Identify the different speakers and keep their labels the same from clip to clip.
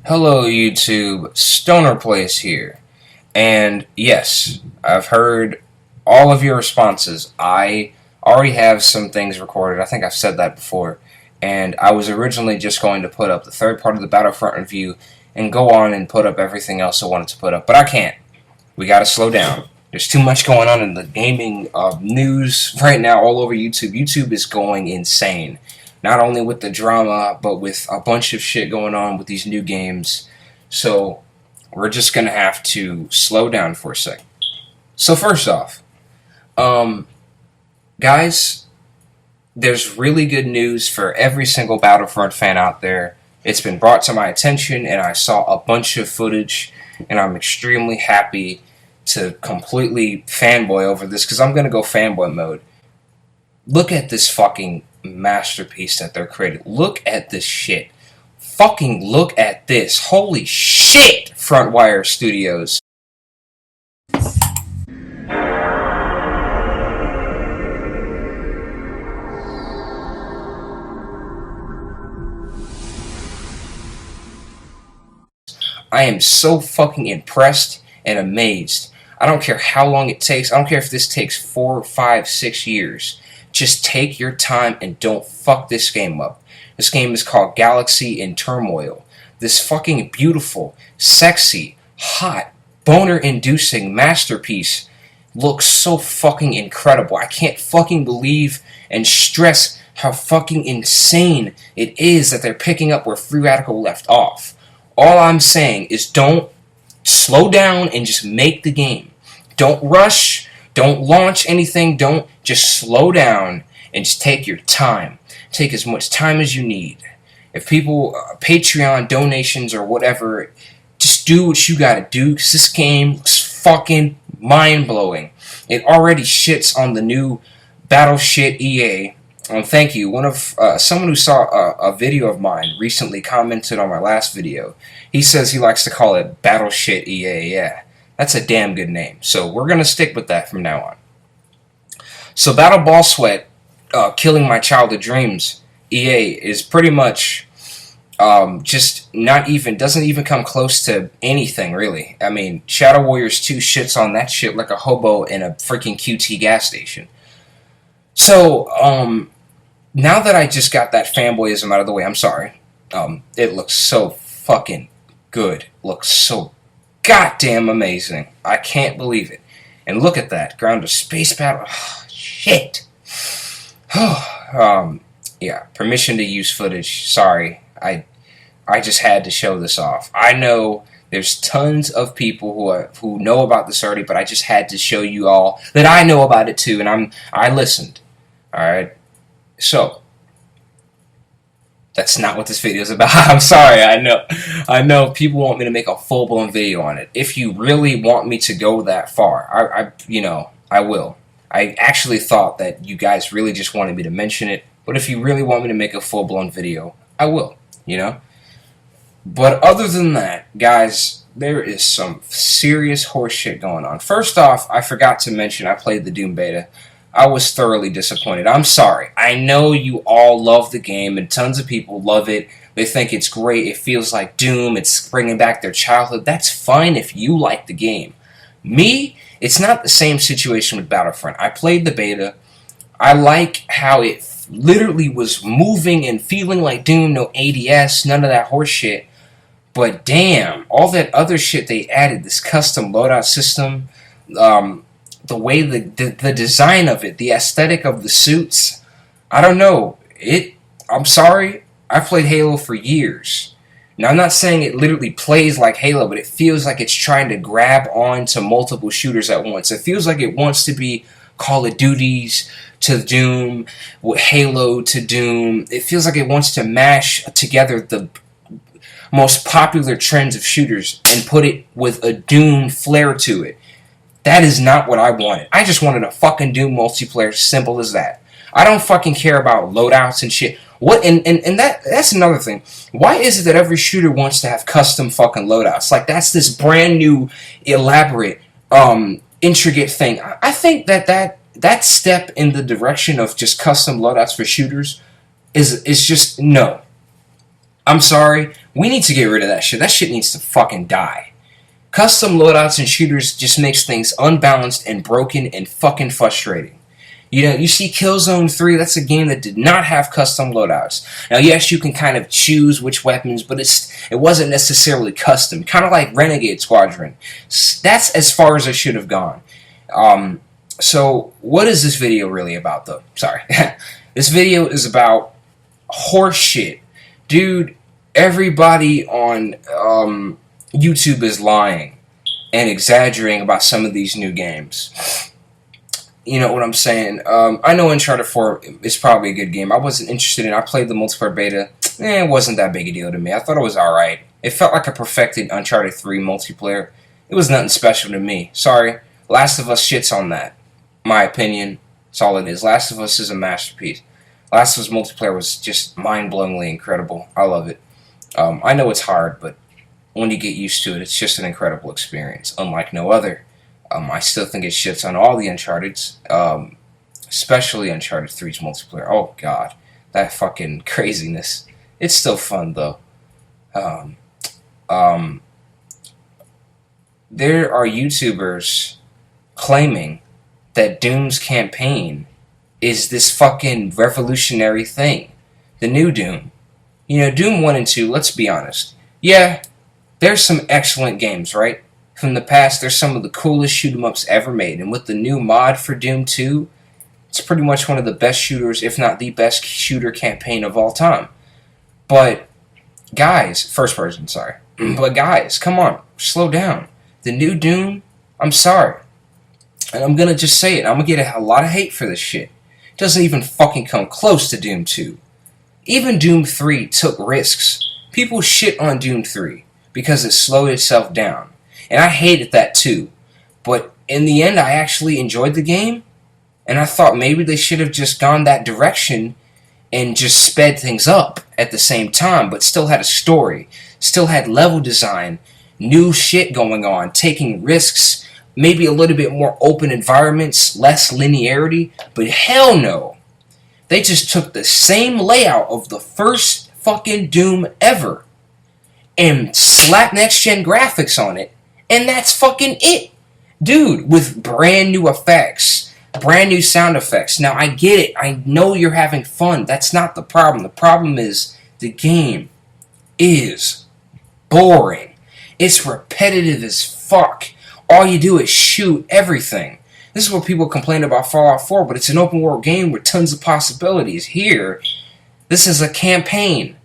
Speaker 1: Hello YouTube, Stoner Place here. And yes, I've heard all of your responses. I already have some things recorded. I think I've said that before. And I was originally just going to put up the third part of the Battlefront review and go on and put up everything else I wanted to put up. But I can't. We gotta slow down. There's too much going on in the gaming news right now all over YouTube. YouTube is going insane. Not only with the drama, but with a bunch of shit going on with these new games. So we're just going to have to slow down for a second. So first off, guys, there's really good news for every single Battlefront fan out there. It's been brought to my attention, and I saw a bunch of footage, and I'm extremely happy to completely fanboy over this, because I'm going to go fanboy mode. Look at this fucking masterpiece that they're creating. Look at this shit. Fucking look at this. Holy shit, Frontwire Studios. I am so fucking impressed and amazed. I don't care how long it takes. I don't care if this takes 4, 5, 6 years. Just take your time and don't fuck this game up. This game is called Galaxy in Turmoil. This fucking beautiful, sexy, hot, boner-inducing masterpiece looks so fucking incredible. I can't fucking believe and stress how fucking insane it is that they're picking up where Free Radical left off. All I'm saying is don't slow down and just make the game. Don't rush. Don't launch anything. Don't just slow down and just take your time. Take as much time as you need. If people, Patreon donations or whatever, just do what you gotta do, because this game looks fucking mind-blowing. It already shits on the new Battle Shit EA. Thank you. Someone who saw a video of mine recently commented on my last video. He says he likes to call it Battle Shit EA. Yeah. That's a damn good name. So we're going to stick with that from now on. So Battle Ball Sweat, Killing My Childhood Dreams, EA, is pretty much just doesn't even come close to anything, really. I mean, Shadow Warriors 2 shits on that shit like a hobo in a freaking QT gas station. So, now that I just got that fanboyism out of the way, I'm sorry. It looks so fucking good. Looks so goddamn amazing. I can't believe it. And look at that. Ground to space battle. Oh, shit. Yeah. Permission to use footage. Sorry. I just had to show this off. I know there's tons of people who know about this already, but I just had to show you all that I know about it too, and I listened. Alright? So, that's not what this video is about. I'm sorry, I know people want me to make a full-blown video on it. If you really want me to go that far, I will. I actually thought that you guys really just wanted me to mention it, but if you really want me to make a full-blown video, I will, But other than that, guys, there is some serious horse shit going on. First off, I forgot to mention I played the Doom beta. I was thoroughly disappointed. I'm sorry. I know you all love the game, and tons of people love it. They think it's great. It feels like Doom. It's bringing back their childhood. That's fine if you like the game. Me, it's not the same situation with Battlefront. I played the beta. I like how it literally was moving and feeling like Doom. No ADS, none of that horse shit. But damn, all that other shit they added, this custom loadout system, the way the design of it, the aesthetic of the suits, I don't know. I'm sorry, I played Halo for years. Now, I'm not saying it literally plays like Halo, but it feels like it's trying to grab on to multiple shooters at once. It feels like it wants to be Call of Duties to Doom, Halo to Doom. It feels like it wants to mash together the most popular trends of shooters and put it with a Doom flair to it. That is not what I wanted. I just wanted a fucking Doom multiplayer, simple as that. I don't fucking care about loadouts and shit. That's another thing. Why is it that every shooter wants to have custom fucking loadouts? Like, that's this brand new, elaborate, intricate thing. I think that step in the direction of just custom loadouts for shooters is just no. I'm sorry. We need to get rid of that shit. That shit needs to fucking die. Custom loadouts in shooters just makes things unbalanced and broken and fucking frustrating. You know, you see Killzone 3, that's a game that did not have custom loadouts. Now, yes, you can kind of choose which weapons, but it wasn't necessarily custom. Kind of like Renegade Squadron. That's as far as it should have gone. So, what is this video really about, though? Sorry. This video is about horse shit. Dude, everybody on YouTube is lying and exaggerating about some of these new games. You know what I'm saying? I know Uncharted 4 is probably a good game. I wasn't interested in it. I played the multiplayer beta. It wasn't that big a deal to me. I thought it was alright. It felt like a perfected Uncharted 3 multiplayer. It was nothing special to me. Sorry. Last of Us shits on that. My opinion. That's all it is. Last of Us is a masterpiece. Last of Us multiplayer was just mind-blowingly incredible. I love it. I know it's hard, but when you get used to it, it's just an incredible experience, unlike no other. I still think it shits on all the Uncharted's, especially Uncharted 3's multiplayer. Oh, God. That fucking craziness. It's still fun, though. There are YouTubers claiming that Doom's campaign is this fucking revolutionary thing. The new Doom. You know, Doom 1 and 2, let's be honest. Yeah, there's some excellent games, right? From the past, they're some of the coolest shoot-em-ups ever made. And with the new mod for Doom 2, it's pretty much one of the best shooters, if not the best shooter campaign of all time. But, guys, first person, sorry. But guys, come on, slow down. The new Doom, I'm sorry. And I'm gonna just say it, I'm gonna get a lot of hate for this shit. It doesn't even fucking come close to Doom 2. Even Doom 3 took risks. People shit on Doom 3 because it slowed itself down. And I hated that too. But in the end, I actually enjoyed the game. And I thought maybe they should have just gone that direction and just sped things up at the same time. But still had a story. Still had level design. New shit going on. Taking risks. Maybe a little bit more open environments. Less linearity. But hell no. They just took the same layout of the first fucking Doom ever. And slapped next-gen graphics on it. And that's fucking it. Dude, with brand new effects. Brand new sound effects. Now, I get it. I know you're having fun. That's not the problem. The problem is the game is boring. It's repetitive as fuck. All you do is shoot everything. This is what people complain about Fallout 4, but it's an open world game with tons of possibilities. Here, this is a campaign.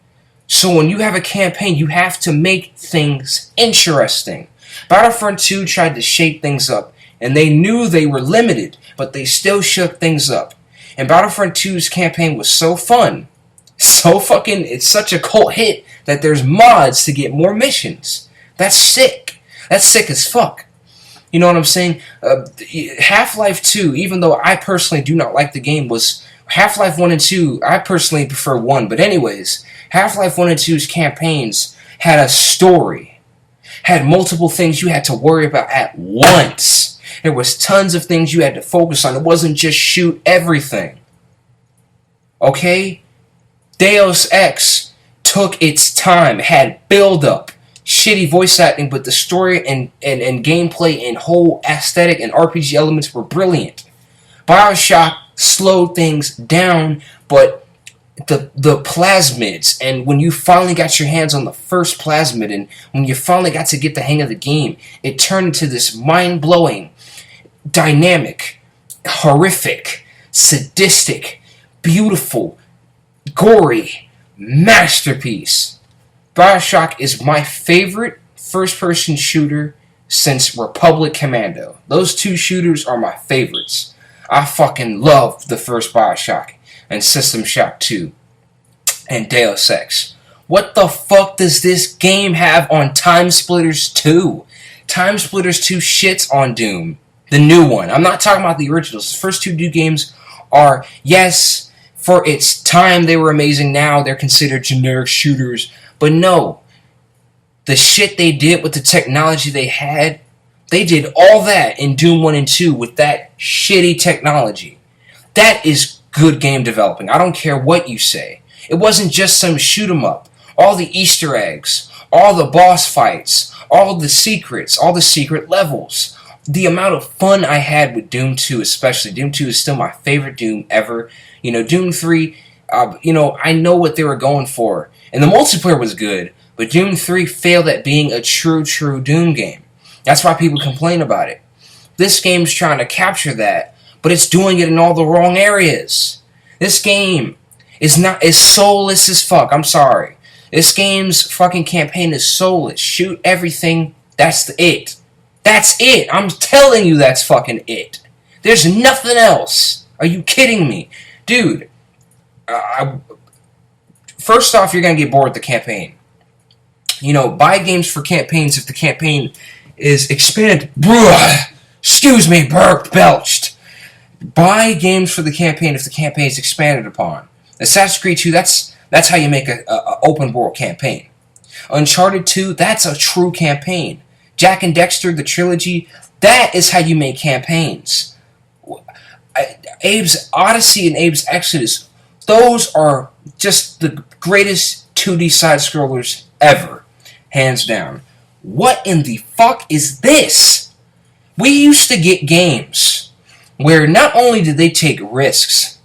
Speaker 1: So when you have a campaign, you have to make things interesting. Battlefront 2 tried to shake things up, and they knew they were limited, but they still shook things up. And Battlefront 2's campaign was so fun, so fucking, it's such a cult hit that there's mods to get more missions. That's sick. That's sick as fuck. You know what I'm saying? Half-Life 2, even though I personally do not like the game, was Half-Life 1 and 2, I personally prefer 1, but anyways, Half-Life 1 and 2's campaigns had a story, had multiple things you had to worry about at once. There was tons of things you had to focus on. It wasn't just shoot everything. Okay? Deus Ex took its time, had build-up, shitty voice acting, but the story and gameplay and whole aesthetic and RPG elements were brilliant. BioShock slowed things down, but the plasmids, and when you finally got your hands on the first plasmid, and when you finally got to get the hang of the game, it turned into this mind-blowing, dynamic, horrific, sadistic, beautiful, gory masterpiece. BioShock is my favorite first-person shooter since Republic Commando. Those two shooters are my favorites. I fucking love the first BioShock and System Shock 2 and Deus Ex. What the fuck does this game have on Time Splitters 2? Time Splitters 2 shits on Doom. The new one. I'm not talking about the originals. The first two Doom games are, yes, for its time they were amazing. Now they're considered generic shooters. But no, the shit they did with the technology they had, they did all that in Doom 1 and 2 with that shitty technology. That is good game developing. I don't care what you say. It wasn't just some shoot 'em up. all the Easter eggs, all the boss fights, all the secrets, all the secret levels. The amount of fun I had with Doom 2, especially. Doom 2 is still my favorite Doom ever. Doom 3, I know what they were going for. And the multiplayer was good, but Doom 3 failed at being a true Doom game. That's why people complain about it. This game's trying to capture that, but it's doing it in all the wrong areas. This game is soulless as fuck. I'm sorry. This game's fucking campaign is soulless. Shoot everything. That's it. That's it. I'm telling you that's fucking it. There's nothing else. Are you kidding me? Dude, first off, you're going to get bored with the campaign. Buy games for campaigns if the campaign is expanded. Excuse me, burped, belched. Buy games for the campaign if the campaign is expanded upon. Assassin's Creed 2, that's how you make a open world campaign. Uncharted 2, that's a true campaign. Jak and Daxter, the trilogy, that is how you make campaigns. Abe's Odyssey and Abe's Exodus, those are just the greatest 2D side-scrollers ever. Hands down. What in the fuck is this? We used to get games where not only did they take risks,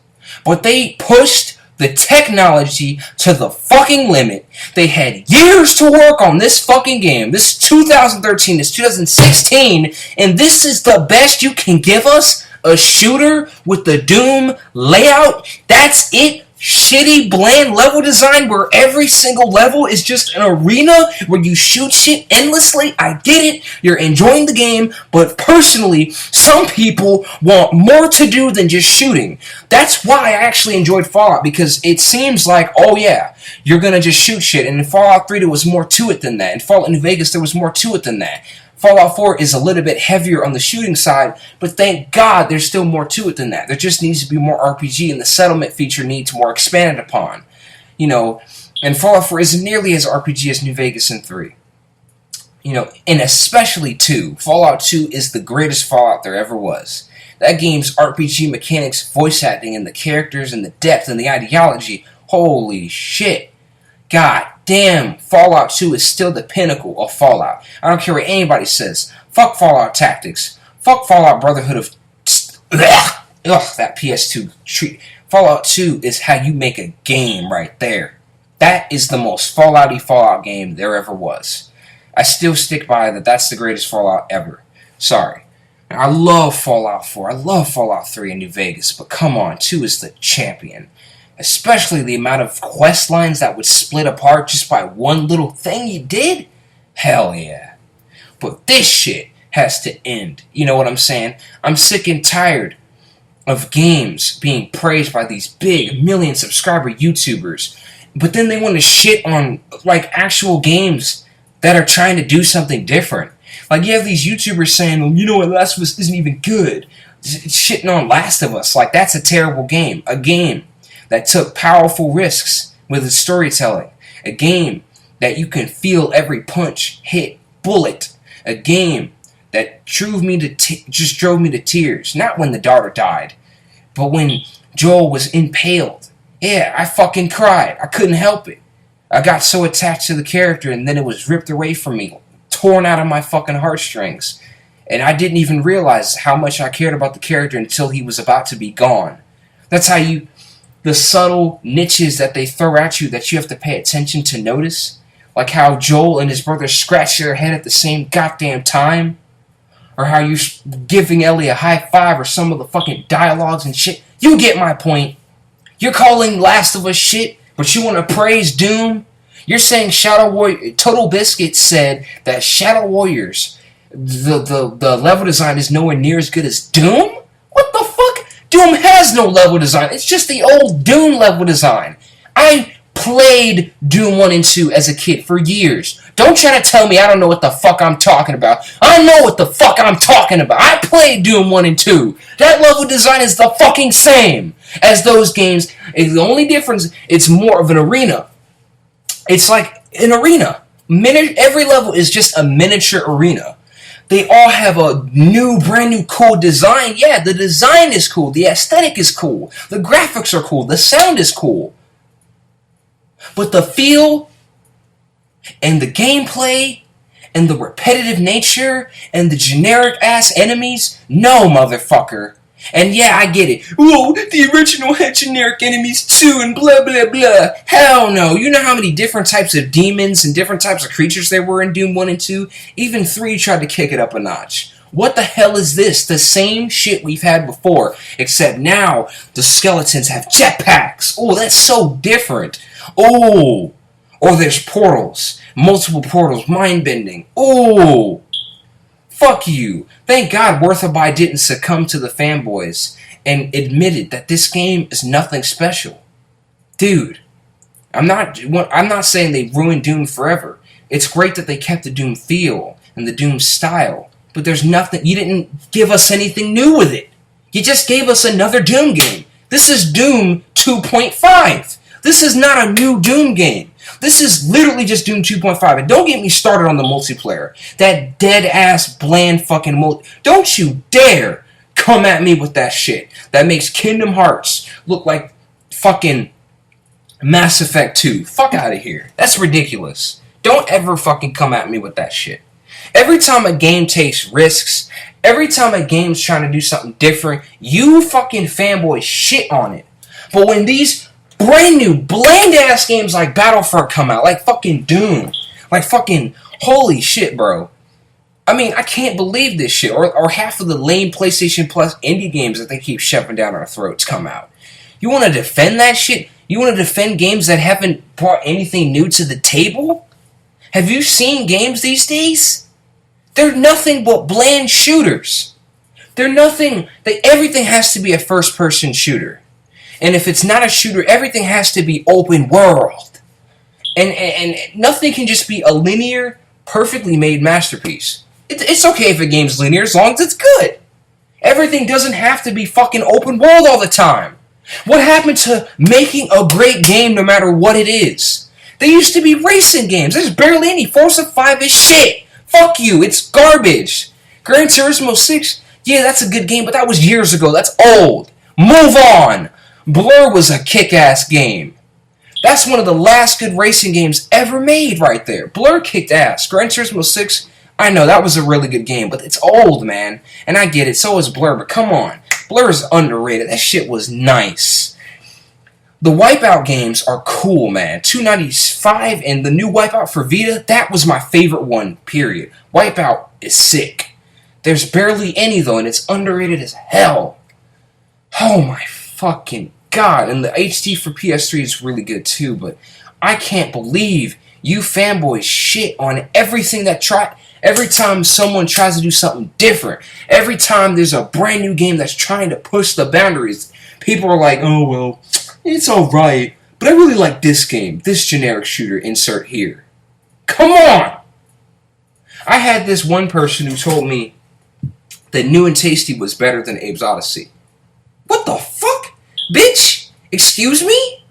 Speaker 1: but they pushed the technology to the fucking limit. They had years to work on this fucking game. This 2013, this 2016, and this is the best you can give us? A shooter with the Doom layout? That's it? Shitty, bland level design where every single level is just an arena where you shoot shit endlessly? I get it. You're enjoying the game, but personally, some people want more to do than just shooting. That's why I actually enjoyed Fallout, because it seems like, oh yeah, you're gonna just shoot shit, and in Fallout 3 there was more to it than that. In Fallout New Vegas there was more to it than that. Fallout 4 is a little bit heavier on the shooting side, but thank God there's still more to it than that. There just needs to be more RPG, and the settlement feature needs more expanded upon. And Fallout 4 isn't nearly as RPG as New Vegas and 3. And especially 2. Fallout 2 is the greatest Fallout there ever was. That game's RPG mechanics, voice acting, and the characters, and the depth, and the ideology, holy shit. God damn, Fallout 2 is still the pinnacle of Fallout. I don't care what anybody says. Fuck Fallout Tactics. Fuck Fallout Brotherhood of... that PS2 treat. Fallout 2 is how you make a game right there. That is the most Fallout-y Fallout game there ever was. I still stick by that that's the greatest Fallout ever. Sorry. I love Fallout 4. I love Fallout 3 and New Vegas, but come on, 2 is the champion. Especially the amount of quest lines that would split apart just by one little thing you did? Hell yeah. But this shit has to end. You know what I'm saying? I'm sick and tired of games being praised by these big million subscriber YouTubers, but then they want to shit on actual games that are trying to do something different. You have these YouTubers saying, well, you know what, Last of Us isn't even good. Shitting on Last of Us. That's a terrible game. A game that took powerful risks with its storytelling. A game that you can feel every punch, hit, bullet. A game that drove me to tears. Not when the daughter died, but when Joel was impaled. Yeah, I fucking cried. I couldn't help it. I got so attached to the character, and then it was ripped away from me, torn out of my fucking heartstrings. And I didn't even realize how much I cared about the character until he was about to be gone. That's how the subtle niches that they throw at you that you have to pay attention to notice. Like how Joel and his brother scratch their head at the same goddamn time. Or how you're giving Ellie a high five, or some of the fucking dialogues and shit. You get my point. You're calling Last of Us shit, but you want to praise Doom? You're saying Shadow Warrior... Total Biscuit said that Shadow Warriors, the level design is nowhere near as good as Doom? What the fuck? Doom has no level design. It's just the old Doom level design. I played Doom 1 and 2 as a kid for years. Don't try to tell me I don't know what the fuck I'm talking about. I know what the fuck I'm talking about. I played Doom 1 and 2. That level design is the fucking same as those games. The only difference, it's more of an arena. It's like an arena. Every level is just a miniature arena. They all have a brand new cool design. Yeah, the design is cool. The aesthetic is cool. The graphics are cool. The sound is cool. But the feel, And the gameplay, and the repetitive nature, and the generic-ass enemies? No, motherfucker. And yeah, I get it. Oh, the original had generic enemies too, and blah, blah, blah. Hell no. You know how many different types of demons and different types of creatures there were in Doom 1 and 2? Even 3 tried to kick it up a notch. What the hell is this? The same shit we've had before, except now the skeletons have jetpacks. Oh, that's so different. Oh, or there's portals. Multiple portals, mind-bending. Oh, fuck you. Thank God Worthaby didn't succumb to the fanboys and admitted that this game is nothing special. Dude, I'm not saying they ruined Doom forever. It's great that they kept the Doom feel and the Doom style, but there's nothing. You didn't give us anything new with it. You just gave us another Doom game. This is Doom 2.5. This is not a new Doom game. This is literally just Doom 2.5. And don't get me started on the multiplayer. That dead-ass, bland fucking Don't you dare come at me with that shit. That makes Kingdom Hearts look like fucking Mass Effect 2. Fuck out of here. That's ridiculous. Don't ever fucking come at me with that shit. Every time a game takes risks, every time a game's trying to do something different, you fucking fanboys shit on it. But when these brand new, bland-ass games like Battlefront come out, like fucking Doom, like fucking, holy shit, bro. I mean, I can't believe this shit. Or half of the lame PlayStation Plus indie games that they keep shoving down our throats come out. You want to defend that shit? You want to defend games that haven't brought anything new to the table? Have you seen games these days? They're nothing but bland shooters. They're nothing, everything has to be a first-person shooter. And if it's not a shooter, everything has to be open world. And nothing can just be a linear, perfectly made masterpiece. It's okay if a game's linear as long as it's good. Everything doesn't have to be fucking open world all the time. What happened to making a great game no matter what it is? They used to be racing games. There's barely any. Forza 5 is shit. Fuck you. It's garbage. Gran Turismo 6, yeah, that's a good game, but that was years ago. That's old. Move on. Blur was a kick-ass game. That's one of the last good racing games ever made right there. Blur kicked ass. Gran Turismo 6, I know, that was a really good game, but it's old, man. And I get it, so is Blur, but come on. Blur is underrated. That shit was nice. The Wipeout games are cool, man. 295 and the new Wipeout for Vita, that was my favorite one, period. Wipeout is sick. There's barely any, though, and it's underrated as hell. Oh, my fucking God. And the HD for PS3 is really good, too, but I can't believe you fanboys shit on everything that every time someone tries to do something different, every time there's a brand new game that's trying to push the boundaries, people are like, oh, well, it's alright, but I really like this game, this generic shooter, insert here. Come on! I had this one person who told me that New and Tasty was better than Abe's Odyssey. What the fuck? Bitch? Excuse me?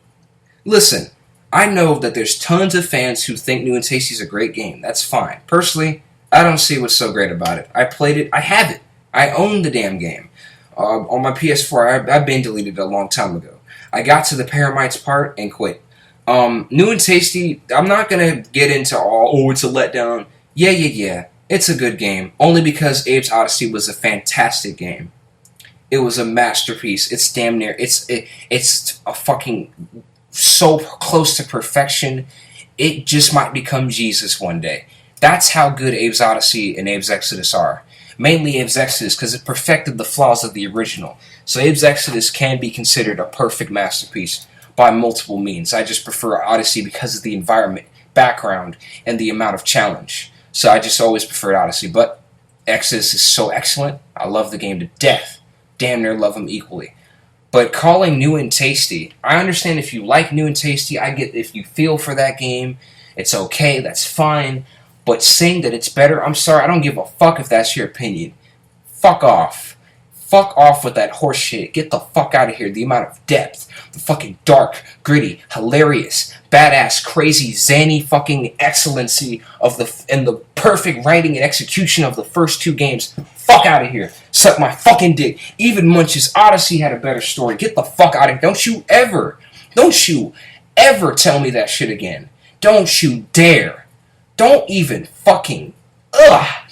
Speaker 1: Listen, I know that there's tons of fans who think New and Tasty is a great game. That's fine. Personally, I don't see what's so great about it. I played it. I have it. I own the damn game. On my PS4, I've been deleted a long time ago. I got to the Paramites part and quit. New and Tasty, I'm not going to get into all, it's a letdown. Yeah. It's a good game. Only because Abe's Odyssey was a fantastic game. It was a masterpiece. It's damn near, it's a fucking so close to perfection. It just might become Jesus one day. That's how good Abe's Odyssey and Abe's Exodus are. Mainly Abe's Exodus because it perfected the flaws of the original. So Abe's Exodus can be considered a perfect masterpiece by multiple means. I just prefer Odyssey because of the environment, background, and the amount of challenge. So I just always preferred Odyssey. But Exodus is so excellent. I love the game to death. Damn near love them equally. But calling New and Tasty, I understand if you like New and Tasty. I get if you feel for that game, it's okay, that's fine. But saying that it's better, I'm sorry, I don't give a fuck if that's your opinion. Fuck off. Fuck off with that horse shit. Get the fuck out of here. The amount of depth, the fucking dark, gritty, hilarious, badass, crazy, zany fucking excellency of the perfect writing and execution of the first two games. Fuck out of here. Suck my fucking dick. Even Munch's Odyssey had a better story. Get the fuck out of here. Don't you ever tell me that shit again. Don't you dare. Don't even fucking... Ugh!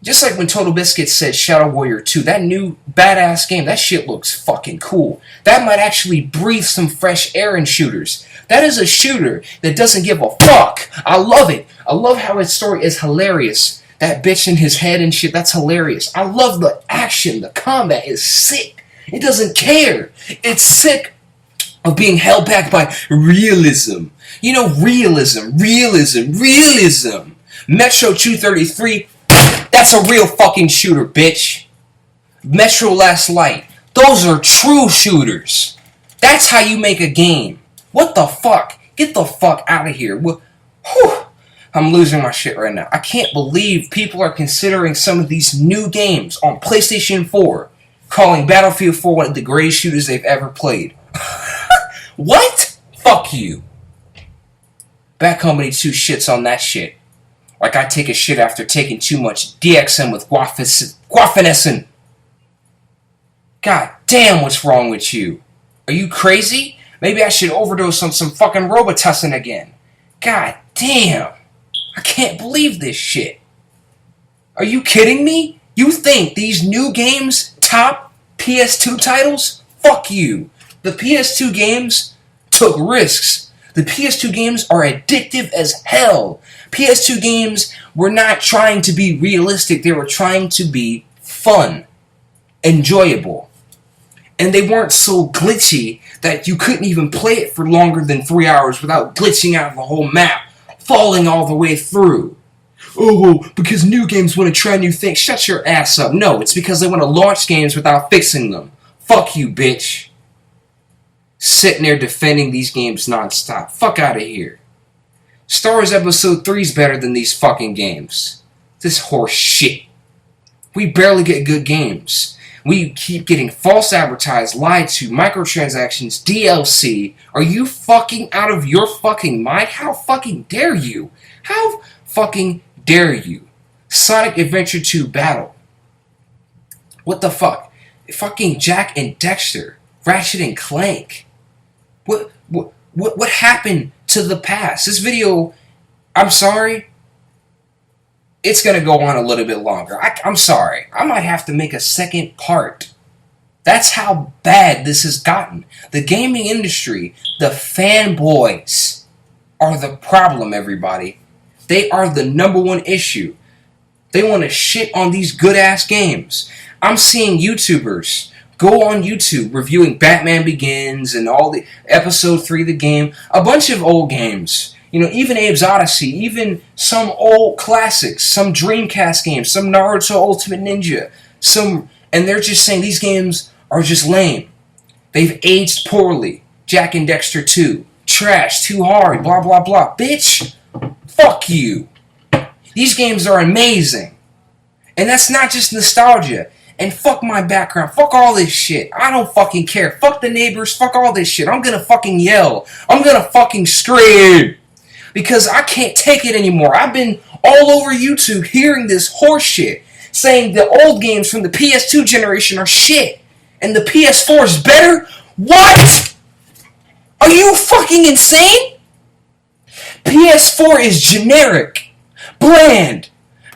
Speaker 1: Just like when Total Biscuit said Shadow Warrior 2, that new badass game, that shit looks fucking cool. That might actually breathe some fresh air in shooters. That is a shooter that doesn't give a fuck. I love it. I love how its story is hilarious. That bitch in his head and shit, that's hilarious. I love the action. The combat is sick. It doesn't care. It's sick of being held back by realism. You know, realism. Metro 233, that's a real fucking shooter, bitch. Metro Last Light, those are true shooters. That's how you make a game. What the fuck? Get the fuck out of here. Whew. I'm losing my shit right now. I can't believe people are considering some of these new games on PlayStation 4, calling Battlefield 4 one of the greatest shooters they've ever played. What? Fuck you. Bad Company 2 shits on that shit. Like I take a shit after taking too much DXM with guaifenesin. God damn, what's wrong with you? Are you crazy? Maybe I should overdose on some fucking Robitussin again. God damn. I can't believe this shit. Are you kidding me? You think these new games top PS2 titles? Fuck you. The PS2 games took risks. The PS2 games are addictive as hell. PS2 games were not trying to be realistic. They were trying to be fun, enjoyable. And they weren't so glitchy that you couldn't even play it for longer than 3 hours without glitching out the whole map, falling all the way through. Oh, because new games want to try new things. Shut your ass up. No, it's because they want to launch games without fixing them. Fuck you, bitch. Sitting there defending these games nonstop. Fuck out of here. Star Wars Episode 3 is better than these fucking games. This horse shit. We barely get good games. We keep getting false advertised, lied to, microtransactions, DLC. Are you fucking out of your fucking mind? How fucking dare you? How fucking dare you? Sonic Adventure 2 Battle. What the fuck? Fucking Jack and Dexter. Ratchet and Clank. What happened to the past? This video, I'm sorry, it's going to go on a little bit longer. I'm sorry. I might have to make a second part. That's how bad this has gotten. The gaming industry, the fanboys, are the problem, everybody. They are the number one issue. They want to shit on these good-ass games. I'm seeing YouTubers go on YouTube reviewing Batman Begins and all the Episode 3 of the game, a bunch of old games. You know, even Abe's Odyssey, even some old classics, some Dreamcast games, some Naruto Ultimate Ninja, and they're just saying these games are just lame. They've aged poorly. Jack and Dexter 2, trash, too hard, blah blah blah. Bitch, fuck you. These games are amazing. And that's not just nostalgia. And fuck my background. Fuck all this shit. I don't fucking care. Fuck the neighbors. Fuck all this shit. I'm gonna fucking yell. I'm gonna fucking scream. Because I can't take it anymore. I've been all over YouTube hearing this horse shit. Saying the old games from the PS2 generation are shit. And the PS4 is better? What? Are you fucking insane? PS4 is generic. Bland.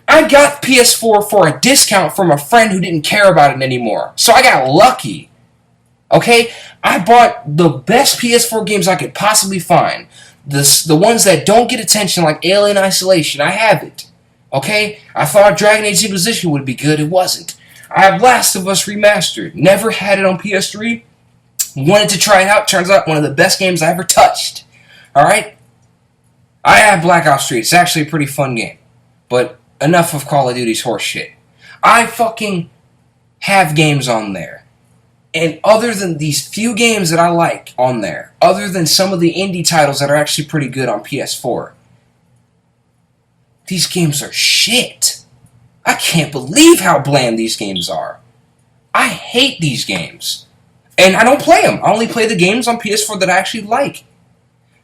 Speaker 1: I got PS4 for a discount from a friend who didn't care about it anymore. So I got lucky. Okay? I bought the best PS4 games I could possibly find. The ones that don't get attention like Alien Isolation. I have it. Okay? I thought Dragon Age Inquisition would be good. It wasn't. I have Last of Us Remastered. Never had it on PS3. Wanted to try it out. Turns out one of the best games I ever touched. Alright? I have Black Ops 3. It's actually a pretty fun game. But enough of Call of Duty's horse shit. I fucking have games on there. And other than these few games that I like on there, other than some of the indie titles that are actually pretty good on PS4, these games are shit. I can't believe how bland these games are. I hate these games. And I don't play them. I only play the games on PS4 that I actually like.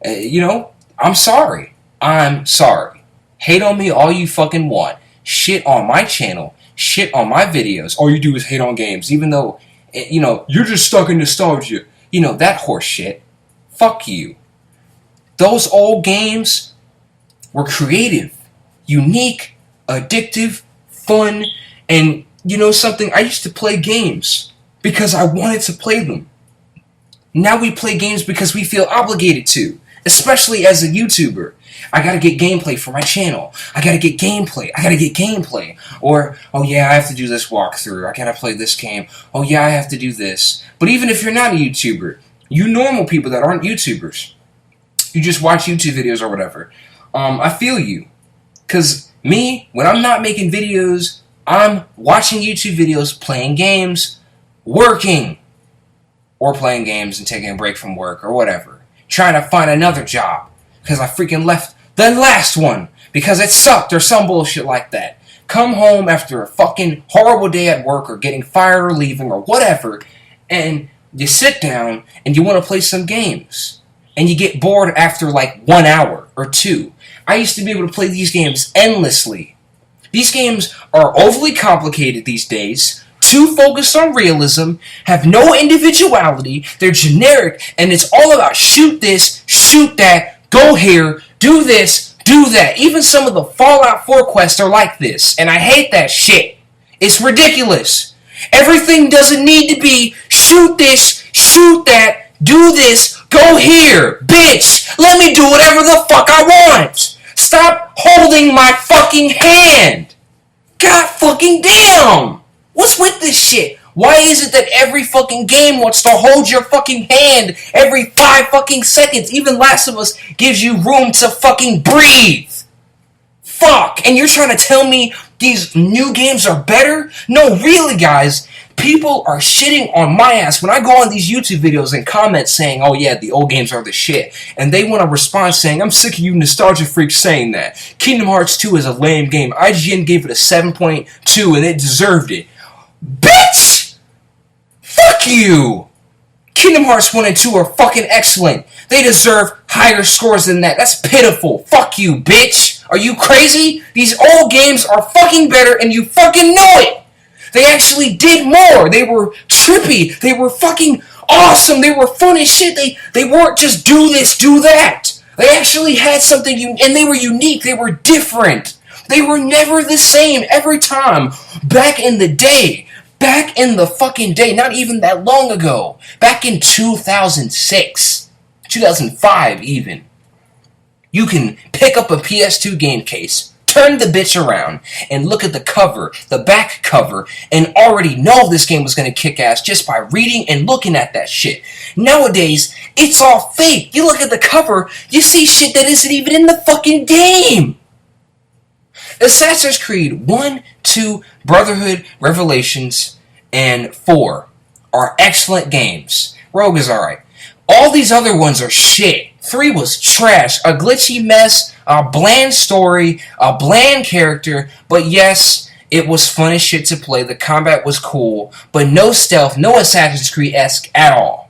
Speaker 1: I'm sorry. I'm sorry. Hate on me all you fucking want. Shit on my channel. Shit on my videos. All you do is hate on games. Even though, you're just stuck in nostalgia. That horse shit. Fuck you. Those old games were creative. unique, addictive, fun, and you know something? I used to play games because I wanted to play them. Now we play games because we feel obligated to, especially as a YouTuber. I gotta get gameplay for my channel. I gotta get gameplay. Or, oh yeah, I have to do this walkthrough. I gotta play this game. Oh yeah, I have to do this. But even if you're not a YouTuber, you normal people that aren't YouTubers, you just watch YouTube videos or whatever, I feel you. Because me, when I'm not making videos, I'm watching YouTube videos, playing games, working, or playing games and taking a break from work or whatever. Trying to find another job because I freaking left the last one because it sucked or some bullshit like that. Come home after a fucking horrible day at work or getting fired or leaving or whatever, and you sit down and you want to play some games. And you get bored after like 1 hour or 2. I used to be able to play these games endlessly. These games are overly complicated these days, too focused on realism, have no individuality, they're generic, and it's all about shoot this, shoot that, go here, do this, do that. Even some of the Fallout 4 quests are like this, and I hate that shit. It's ridiculous. Everything doesn't need to be shoot this, shoot that, do this, go here, bitch. Let me do whatever the fuck I want. Stop holding my fucking hand. God fucking damn. What's with this shit? Why is it that every fucking game wants to hold your fucking hand every 5 fucking seconds? Even Last of Us gives you room to fucking breathe. Fuck. And you're trying to tell me these new games are better? No, really, guys. People are shitting on my ass when I go on these YouTube videos and comment saying, oh yeah, the old games are the shit. And they want to respond saying, I'm sick of you nostalgia freaks saying that. Kingdom Hearts 2 is a lame game. IGN gave it a 7.2 and it deserved it. Bitch! Fuck you! Kingdom Hearts 1 and 2 are fucking excellent. They deserve higher scores than that. That's pitiful. Fuck you, bitch! Are you crazy? These old games are fucking better and you fucking know it! They actually did more. They were trippy. They were fucking awesome. They were fun as shit. They weren't just do this, do that. They actually had something, and they were unique. They were different. They were never the same every time. Back in the day. Back in the fucking day. Not even that long ago. Back in 2006. 2005 even. You can pick up a PS2 game case, turn the bitch around, and look at the cover, the back cover, and already know this game was going to kick ass just by reading and looking at that shit. Nowadays, it's all fake. You look at the cover, you see shit that isn't even in the fucking game. Assassin's Creed 1, 2, Brotherhood, Revelations, and 4 are excellent games. Rogue is alright. All these other ones are shit. 3 was trash, a glitchy mess, a bland story, a bland character, but yes, it was fun as shit to play, the combat was cool, but no stealth, no Assassin's Creed-esque at all.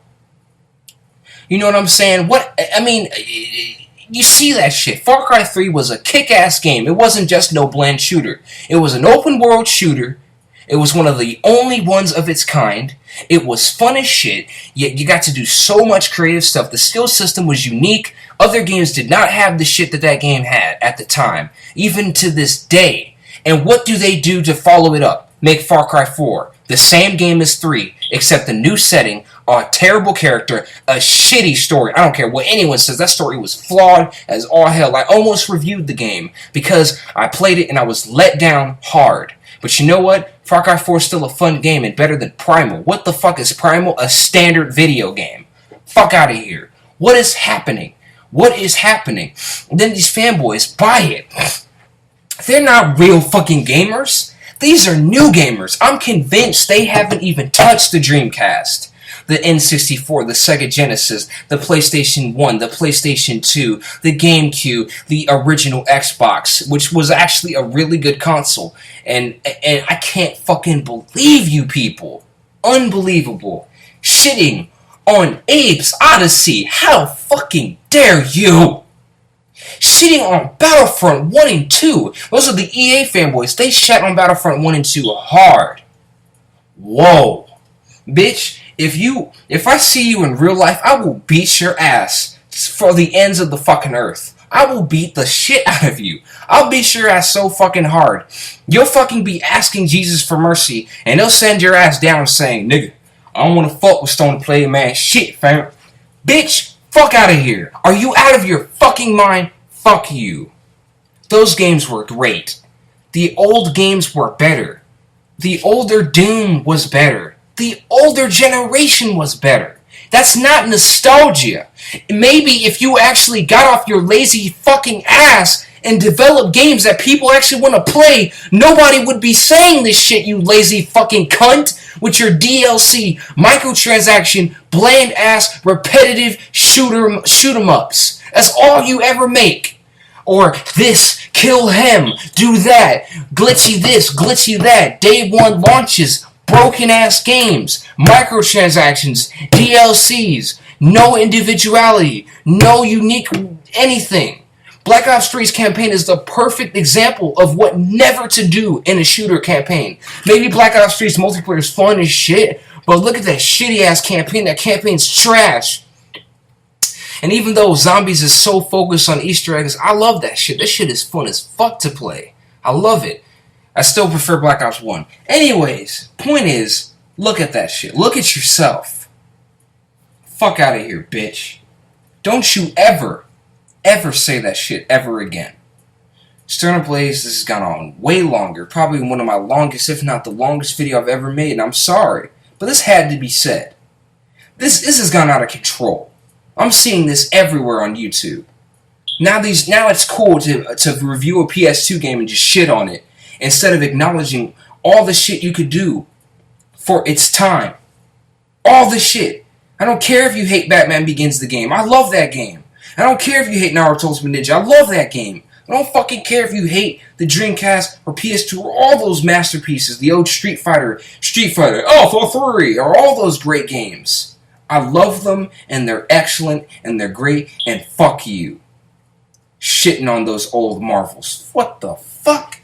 Speaker 1: You know what I'm saying? You see that shit. Far Cry 3 was a kick-ass game. It wasn't just no bland shooter. It was an open-world shooter. It was one of the only ones of its kind. It was fun as shit, yet you got to do so much creative stuff. The skill system was unique. Other games did not have the shit that game had at the time, even to this day. And what do they do to follow it up? Make Far Cry 4 the same game as 3, except a new setting, a terrible character, a shitty story. I don't care what anyone says, that story was flawed as all hell. I almost reviewed the game because I played it and I was let down hard. But you know what? Far Cry 4 is still a fun game and better than Primal. What the fuck is Primal? A standard video game. Fuck out of here. What is happening? What is happening? And then these fanboys buy it. They're not real fucking gamers. These are new gamers. I'm convinced they haven't even touched the Dreamcast, the N64, the Sega Genesis, the PlayStation 1, the PlayStation 2, the GameCube, the original Xbox, which was actually a really good console. And I can't fucking believe you people. Unbelievable. Shitting on Abe's Odyssey. How fucking dare you? Shitting on Battlefront 1 and 2. Those are the EA fanboys. They shat on Battlefront 1 and 2 hard. Whoa. Bitch, if I see you in real life, I will beat your ass for the ends of the fucking earth. I will beat the shit out of you. I'll beat your ass so fucking hard. You'll fucking be asking Jesus for mercy, and he'll send your ass down saying, nigga, I don't want to fuck with Stone Play, man. Shit, fam. Bitch, fuck out of here. Are you out of your fucking mind? Fuck you. Those games were great. The old games were better. The older Doom was better. The older generation was better. That's not nostalgia. Maybe if you actually got off your lazy fucking ass and developed games that people actually want to play, nobody would be saying this shit, you lazy fucking cunt, with your DLC, microtransaction, bland-ass, repetitive shoot 'em ups. That's all you ever make. Or this, kill him, do that, glitchy this, glitchy that, day one launches, broken-ass games, microtransactions, DLCs, no individuality, no unique anything. Black Ops 3's campaign is the perfect example of what never to do in a shooter campaign. Maybe Black Ops 3's multiplayer is fun as shit, but look at that shitty-ass campaign. That campaign's trash. And even though Zombies is so focused on Easter eggs, I love that shit. That shit is fun as fuck to play. I love it. I still prefer Black Ops 1. Anyways, point is, look at that shit. Look at yourself. Fuck out of here, bitch. Don't you ever say that shit ever again. Sterner Blaze, this has gone on way longer. Probably one of my longest, if not the longest video I've ever made, and I'm sorry. But this had to be said. This has gone out of control. I'm seeing this everywhere on YouTube. Now it's cool to review a PS2 game and just shit on it, instead of acknowledging all the shit you could do for its time. All the shit. I don't care if you hate Batman Begins the game. I love that game. I don't care if you hate Naruto Ultimate Ninja. I love that game. I don't fucking care if you hate the Dreamcast or PS2 or all those masterpieces, the old Street Fighter, Alpha 3, or all those great games. I love them, and they're excellent, and they're great, and fuck you. Shitting on those old Marvels. What the fuck?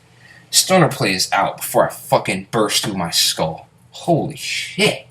Speaker 1: Stoner Play is out before I fucking burst through my skull. Holy shit.